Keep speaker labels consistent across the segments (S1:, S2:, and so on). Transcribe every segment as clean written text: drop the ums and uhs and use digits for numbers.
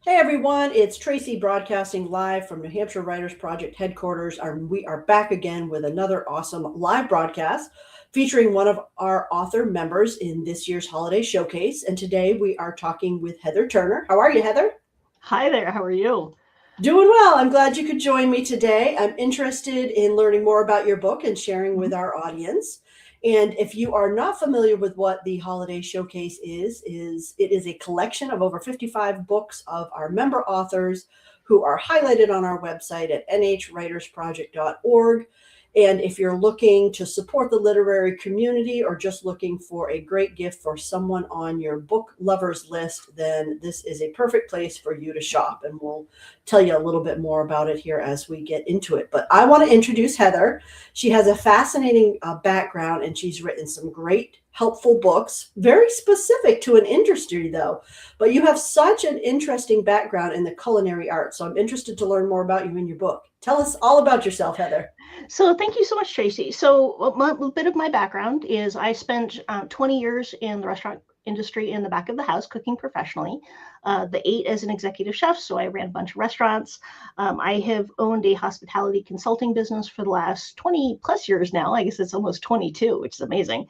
S1: Hey everyone, it's Tracy broadcasting live from New Hampshire Writers Project headquarters. We are back again with another awesome live broadcast featuring one of our author members in this year's holiday showcase. And today we are talking with Heather Turner. How are you, Heather?
S2: Hi there, how are you?
S1: Doing well. I'm glad you could join me today. I'm interested in learning more about your book and sharing with
S2: Mhm.
S1: our audience. And if you are not familiar with what the Holiday Showcase is it is a collection of over 55 books of our member authors who are highlighted on our website at nhwritersproject.org. And if you're looking to support the literary community or just looking for a great gift for someone on your book lovers list, then this is a perfect place for you to shop. And we'll tell you a little bit more about it here as we get into it. But I want to introduce Heather. She has a fascinating background and she's written some great, helpful books, very specific to an industry, though. But you have such an interesting background in the culinary arts. So I'm interested to learn more about you in your book. Tell us all about yourself, Heather.
S2: So, thank you so much, Tracy. So, a bit of my background is I spent 20 years in the restaurant industry in the back of the house cooking professionally. The eight as an executive chef, so I ran a bunch of restaurants. I have owned a hospitality consulting business for the last 20 plus years now. I guess it's almost 22, which is amazing.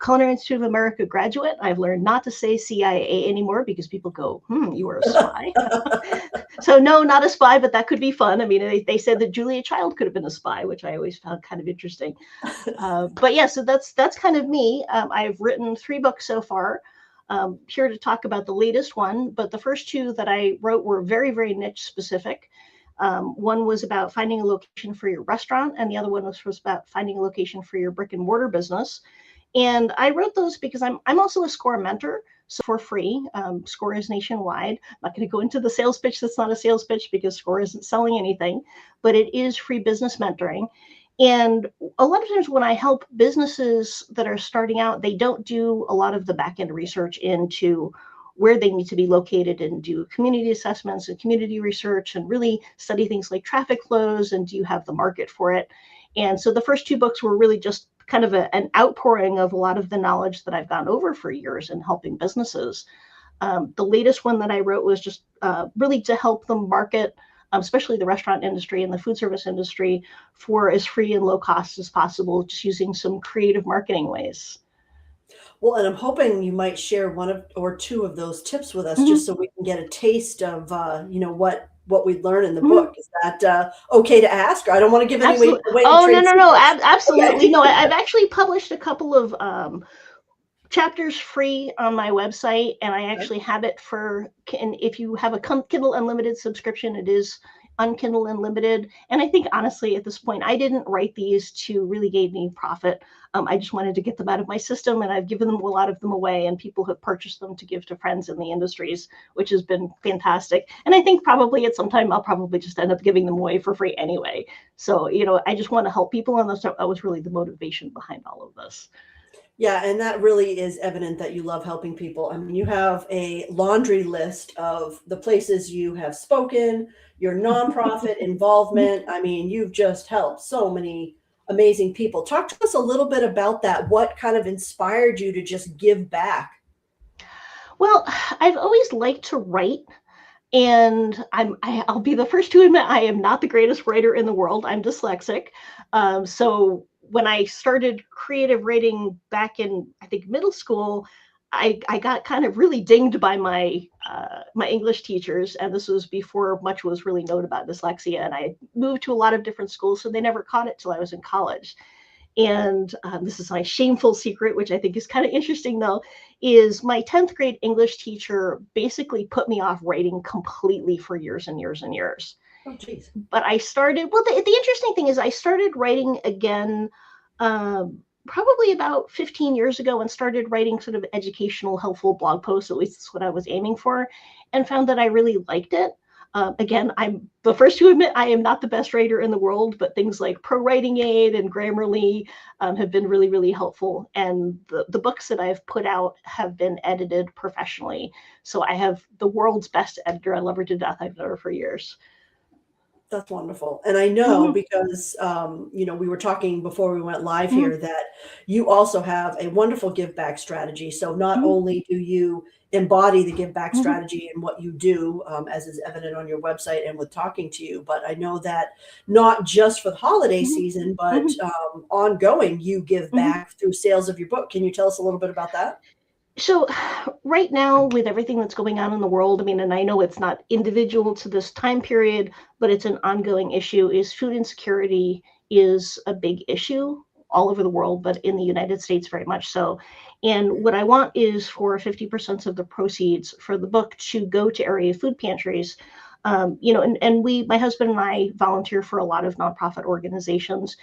S2: Culinary Institute of America graduate. I've learned not to say CIA anymore because people go, you were a spy. So no, not a spy, but that could be fun. I mean, they said that Julia Child could have been a spy, which I always found kind of interesting. But yeah, so that's kind of me. I've written 3 books so far. Here to talk about the latest one, but the first 2 that I wrote were very, very niche specific. One was about finding a location for your restaurant, and the other one was about finding a location for your brick and mortar business. And I wrote those because I'm also a SCORE mentor, so for free. SCORE is nationwide. I'm not going to go into the sales pitch. That's not a sales pitch because SCORE isn't selling anything, but it is free business mentoring. And a lot of times when I help businesses that are starting out, they don't do a lot of the back end research into where they need to be located and do community assessments and community research and really study things like traffic flows and do you have the market for it. And so the first 2 books were really just kind of an outpouring of a lot of the knowledge that I've gone over for years in helping businesses. The latest one that I wrote was just really to help them market, especially the restaurant industry and the food service industry, for as free and low cost as possible, just using some creative marketing ways.
S1: Well, and I'm hoping you might share or two of those tips with us,
S2: Mm-hmm.
S1: just so we can get a taste of, what we learn in the
S2: Mm-hmm.
S1: book. Is that okay to ask? Or I don't want to give any
S2: Absolutely.
S1: away
S2: Oh, no,
S1: trade
S2: no, no.
S1: secrets.
S2: Absolutely.
S1: Okay.
S2: No, I've actually published a couple of chapters free on my website, and I
S1: Okay.
S2: actually have it and if you have a Kindle Unlimited subscription, it is on Kindle Unlimited. And I think honestly, at this point, I didn't write these to really gain any profit. I just wanted to get them out of my system, and I've given them a lot of them away, and people have purchased them to give to friends in the industries, which has been fantastic. And I think probably at some time I'll probably just end up giving them away for free anyway. So, I just want to help people, and that was really the motivation behind all of this.
S1: Yeah, and that really is evident that you love helping people. I mean, you have a laundry list of the places you have spoken, your nonprofit involvement. I mean, you've just helped so many amazing people. Talk to us a little bit about that. What kind of inspired you to just give back?
S2: Well, I've always liked to write, and I'll be the first to admit I am not the greatest writer in the world. I'm dyslexic. So when I started creative writing back in, I think, middle school, I got kind of really dinged by my English teachers, and this was before much was really known about dyslexia. And I moved to a lot of different schools, so they never caught it till I was in college. And this is my shameful secret, which I think is kind of interesting, though, is my 10th grade English teacher basically put me off writing completely for years and years and years.
S1: Oh, geez.
S2: But I started, well, the interesting thing is I started writing again probably about 15 years ago and started writing sort of educational, helpful blog posts. At least that's what I was aiming for, and found that I really liked it. Again, I'm the first to admit I am not the best writer in the world, but things like Pro Writing Aid and Grammarly have been really, really helpful. And the books that I've put out have been edited professionally. So I have the world's best editor. I love her to death. I've known her for years.
S1: That's wonderful. And I know
S2: Mm-hmm.
S1: because, we were talking before we went live
S2: Mm-hmm.
S1: here that you also have a wonderful give back strategy. So not only do you embody the give back
S2: Mhm.
S1: strategy in what you do, as is evident on your website and with talking to you. But I know that not just for the holiday
S2: Mhm.
S1: season, but
S2: Mhm.
S1: ongoing, you give
S2: Mhm.
S1: back through sales of your book. Can you tell us a little bit about that?
S2: So right now, with everything that's going on in the world, I mean, and I know it's not individual to this time period, but it's an ongoing issue, is food insecurity is a big issue all over the world, but in the United States very much so. And what I want is for 50% of the proceeds for the book to go to area food pantries. And my husband and I volunteer for a lot of nonprofit organizations.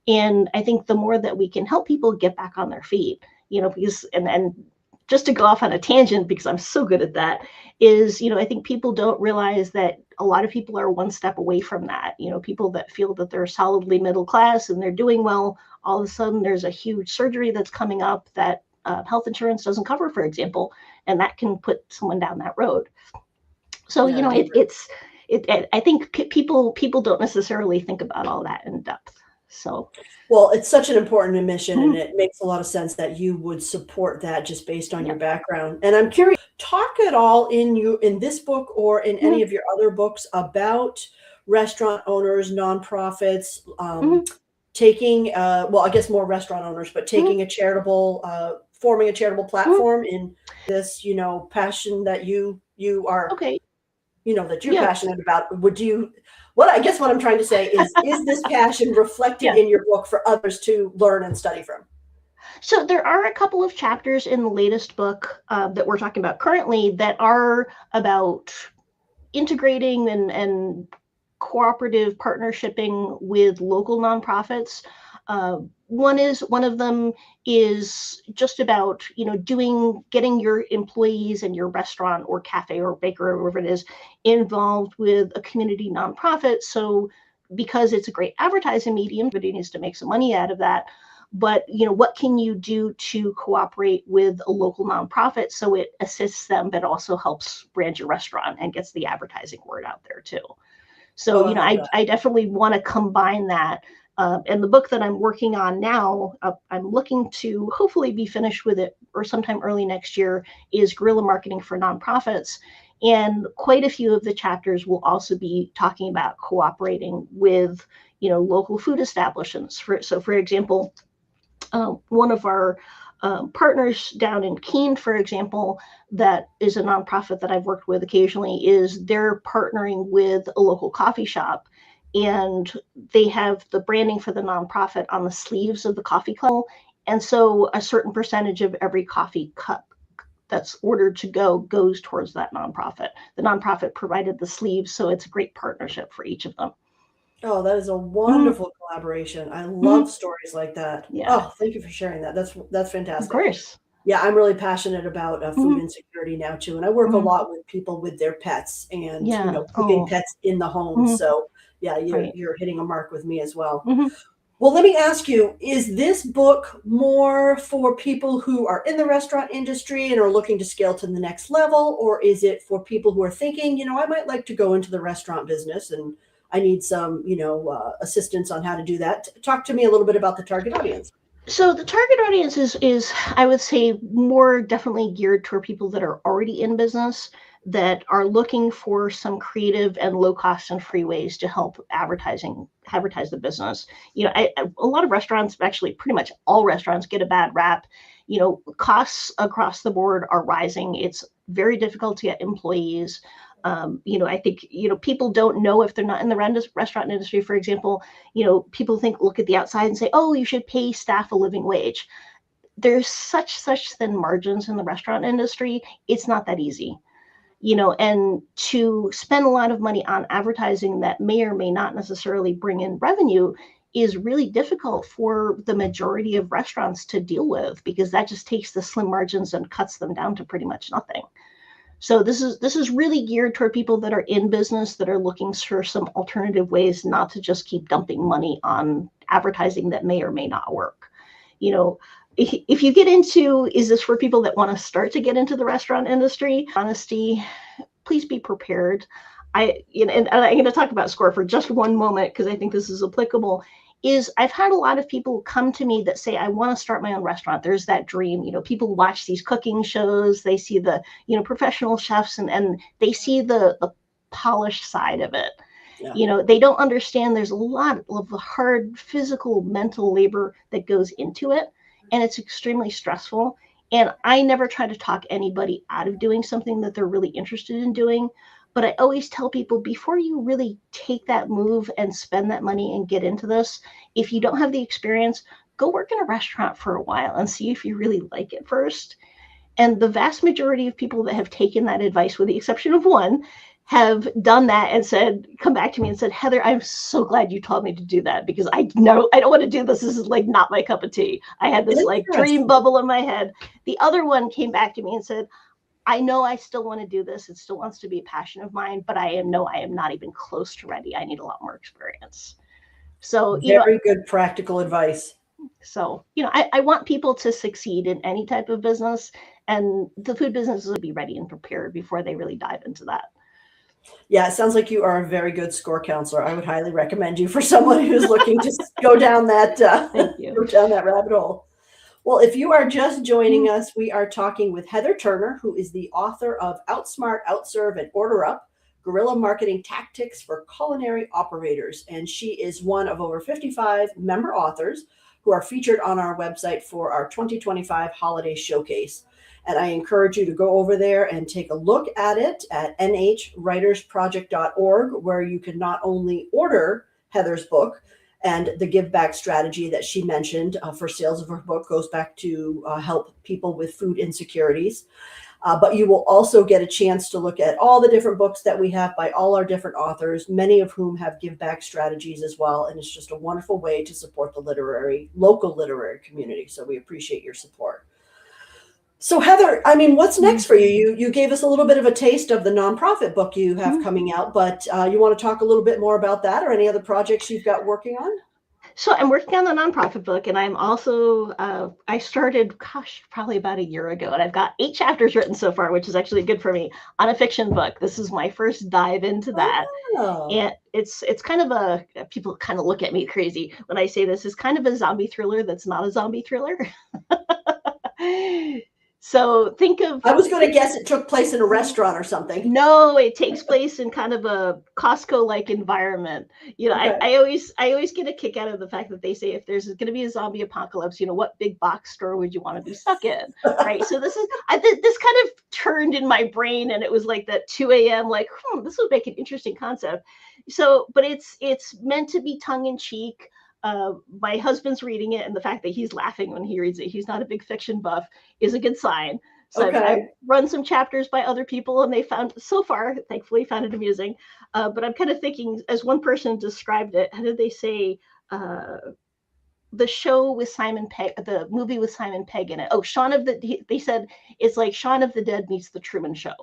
S2: And I think the more that we can help people get back on their feet, because and just to go off on a tangent because I'm so good at that, is, I think people don't realize that a lot of people are one step away from that. People that feel that they're solidly middle class and they're doing well, all of a sudden there's a huge surgery that's coming up that health insurance doesn't cover, for example, and that can put someone down that road. So,
S1: Yeah, you're
S2: I think people don't necessarily think about all that in depth. So,
S1: Well, it's such an important mission, and
S2: mhm,
S1: it makes a lot of sense that you would support that just based on
S2: yeah.
S1: your background. And I'm curious, talk at all in this book or in any
S2: Mhm,
S1: of your other books about restaurant owners, nonprofits,
S2: mhm,
S1: taking, well, I guess more restaurant owners, but
S2: mhm,
S1: taking a charitable, forming a charitable
S2: mhm.
S1: platform in this, passion that you are,
S2: Okay.
S1: that you're
S2: Yeah.
S1: passionate about. Would you, I guess what I'm trying to say is this passion reflected
S2: Yeah.
S1: in your book for others to learn and study from?
S2: So there are a couple of chapters in the latest book that we're talking about currently that are about integrating and cooperative partnershiping with local nonprofits. One of them is just about getting your employees and your restaurant or cafe or bakery or whatever it is involved with a community nonprofit. So because it's a great advertising medium, everybody needs to make some money out of that. But what can you do to cooperate with a local nonprofit so it assists them, but also helps brand your restaurant and gets the advertising word out there too? So,
S1: Oh, I love that.
S2: I definitely want to combine that. And the book that I'm working on now, I'm looking to hopefully be finished with it or sometime early next year, is Guerrilla Marketing for Nonprofits. And quite a few of the chapters will also be talking about cooperating with, local food establishments. For example, one of our partners down in Keene, for example, that is a nonprofit that I've worked with occasionally, is they're partnering with a local coffee shop, and they have the branding for the nonprofit on the sleeves of the coffee cup. And so a certain percentage of every coffee cup that's ordered to go goes towards that nonprofit. The nonprofit provided the sleeves, so it's a great partnership for each of them.
S1: Oh, that is a
S2: Mhm,
S1: wonderful collaboration. I love
S2: mhm.
S1: stories like that.
S2: Yeah,
S1: Oh, thank you for sharing that. That's
S2: of
S1: fantastic.
S2: course.
S1: Yeah, I'm really passionate about food
S2: Mhm,
S1: insecurity now too, and I work a
S2: mhm.
S1: lot with people with their pets and
S2: Yeah.
S1: keeping
S2: Oh,
S1: pets in the home.
S2: mhm,
S1: So yeah, you're
S2: right.
S1: you're hitting a mark with me as well.
S2: Mhm.
S1: Well, let me ask you, is this book more for people who are in the restaurant industry and are looking to scale to the next level? Or is it for people who are thinking, I might like to go into the restaurant business and I need some, assistance on how to do that? Talk to me a little bit about the target audience.
S2: So the target audience is I would say more definitely geared toward people that are already in business that are looking for some creative and low cost and free ways to help advertise the business. A lot of restaurants, actually pretty much all restaurants, get a bad rap. Costs across the board are rising. It's very difficult to get employees. I think people don't know if they're not in the restaurant industry, for example. People look at the outside and say, oh, you should pay staff a living wage. There's such thin margins in the restaurant industry. It's not that easy, and to spend a lot of money on advertising that may or may not necessarily bring in revenue is really difficult for the majority of restaurants to deal with, because that just takes the slim margins and cuts them down to pretty much nothing. So this is really geared toward people that are in business that are looking for some alternative ways not to just keep dumping money on advertising that may or may not work. You know, if you get into, is this for people that want to start to get into the restaurant industry? Honesty, please be prepared. And I'm going to talk about SCORE for just one moment because I think this is applicable. is I've had a lot of people come to me that say, I want to start my own restaurant. There's that dream. People watch these cooking shows, they see the, professional chefs, and they see the polished side of it.
S1: Yeah.
S2: They don't understand there's a lot of hard physical, mental labor that goes into it, and it's extremely stressful. And I never try to talk anybody out of doing something that they're really interested in doing. But I always tell people, before you really take that move and spend that money and get into this, if you don't have the experience, go work in a restaurant for a while and see if you really like it first. And the vast majority of people that have taken that advice, with the exception of one, have done that and come back to me and said, Heather, I'm so glad you told me to do that, because I don't want to do this. This is like not my cup of tea. I had this like dream bubble in my head. The other one came back to me and said, I know I still want to do this. It still wants to be a passion of mine, but I am not even close to ready. I need a lot more experience. So,
S1: very good practical advice.
S2: So, I want people to succeed in any type of business, and the food business will be ready and prepared before they really dive into that.
S1: Yeah, it sounds like you are a very good score counselor. I would highly recommend you for someone who's looking to go down that go down that rabbit hole. Well, if you are just joining us, we are talking with Heather Turner, who is the author of Outsmart, Outserve and Order Up, Guerrilla Marketing Tactics for Culinary Operators. And she is one of over 55 member authors who are featured on our website for our 2025 holiday showcase. And I encourage you to go over there and take a look at it at nhwritersproject.org, where you can not only order Heather's book, and the give back strategy that she mentioned for sales of her book goes back to help people with food insecurities. But you will also get a chance to look at all the different books that we have by all our different authors, many of whom have give back strategies as well. And it's just a wonderful way to support the local literary community. So we appreciate your support. So Heather, what's next for you? You gave us a little bit of a taste of the nonprofit book you have coming out, but you want to talk a little bit more about that, or any other projects you've got working on?
S2: So I'm working on the nonprofit book, and I'm also, I started, probably about a year ago, and I've got 8 chapters written so far, which is actually good for me, on a fiction book. This is my first dive into that. Oh. And it's kind of people kind of look at me crazy when I say this, is kind of a zombie thriller that's not a zombie thriller. So think of...
S1: I was going to guess it took place in a restaurant or something.
S2: No, it takes place in kind of a Costco-like environment. Okay. I always get a kick out of the fact that they say, if there's going to be a zombie apocalypse, what big box store would you want to be stuck in, right? So this kind of turned in my brain, and it was like that 2 a.m. like, this would make an interesting concept. So, but it's meant to be tongue-in-cheek. My husband's reading it, and the fact that he's laughing when he reads it, he's not a big fiction buff, is a good sign. So okay. I've run some chapters by other people, and they thankfully found it amusing. But I'm kind of thinking, as one person described it, how did they say, the show with Simon Pegg, the movie with Simon Pegg in it? Oh, they said it's like Shaun of the Dead meets the Truman Show.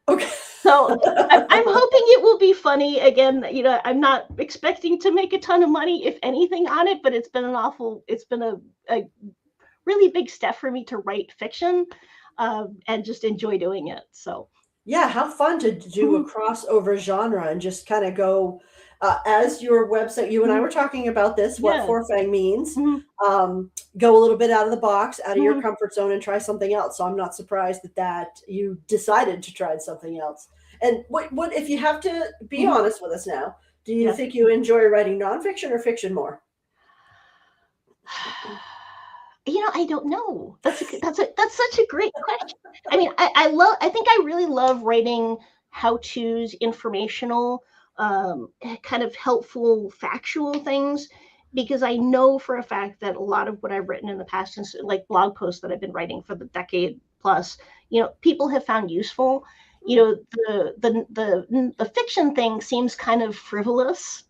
S1: Okay.
S2: So I'm hoping it will be funny. Again, I'm not expecting to make a ton of money, if anything, on it, but it's been a really big step for me to write fiction, and just enjoy doing it. So
S1: yeah, how fun to do a crossover genre and just kind of go as your website. You and I were talking about this, what forfang means. Go a little bit out of the box, out of your comfort zone, and try something else. So I'm not surprised that you decided to try something else. And what if you have to be honest with us now, do you think you enjoy writing nonfiction or fiction more?
S2: I don't know. That's such a great question. I think I really love writing how-tos, informational, kind of helpful, factual things, because I know for a fact that a lot of what I've written in the past, is like blog posts that I've been writing for the decade plus, people have found useful. The fiction thing seems kind of frivolous.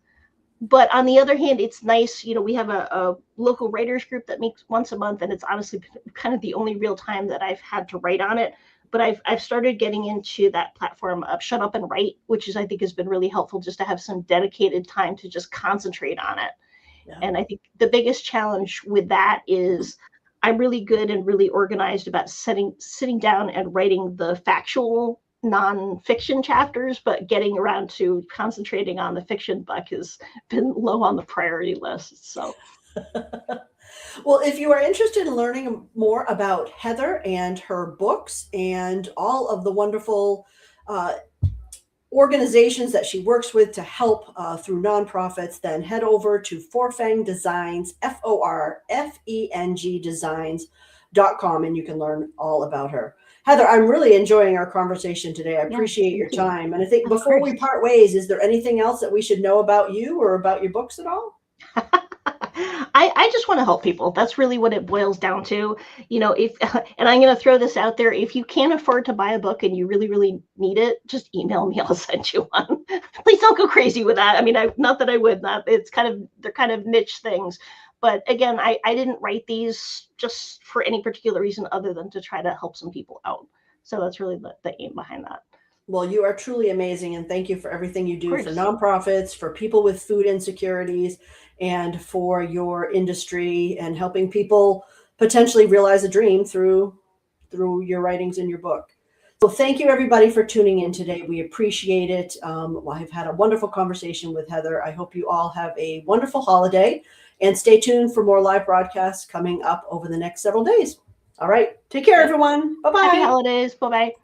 S2: But on the other hand, it's nice, we have a local writers group that meets once a month, and it's honestly kind of the only real time that I've had to write on it. But I've started getting into that platform of Shut Up and Write, which I think has been really helpful, just to have some dedicated time to just concentrate on it. Yeah. And I think the biggest challenge with that is I'm really good and really organized about sitting down and writing the factual nonfiction chapters, but getting around to concentrating on the fiction book has been low on the priority list. So
S1: Well, if you are interested in learning more about Heather and her books and all of the wonderful uh, organizations that she works with to help through nonprofits, then head over to Forfeng Designs, FORFENG Designs.com, and you can learn all about her. Heather, I'm really enjoying our conversation today. I appreciate your time. And I think before we part ways, is there anything else that we should know about you or about your books at all?
S2: I just want to help people. That's really what it boils down to. If, and I'm going to throw this out there, if you can't afford to buy a book and you really, really need it, just email me. I'll send you one. Please don't go crazy with that. I mean, not that I would not. They're kind of niche things. But again, I didn't write these just for any particular reason other than to try to help some people out. So that's really the aim behind that.
S1: Well, you are truly amazing, and thank you for everything you do for nonprofits, for people with food insecurities, and for your industry and helping people potentially realize a dream through your writings in your book. So thank you, everybody, for tuning in today. We appreciate it. I've had a wonderful conversation with Heather. I hope you all have a wonderful holiday, and stay tuned for more live broadcasts coming up over the next several days. All right. Take care, everyone. Bye-bye.
S2: Happy holidays. Bye-bye.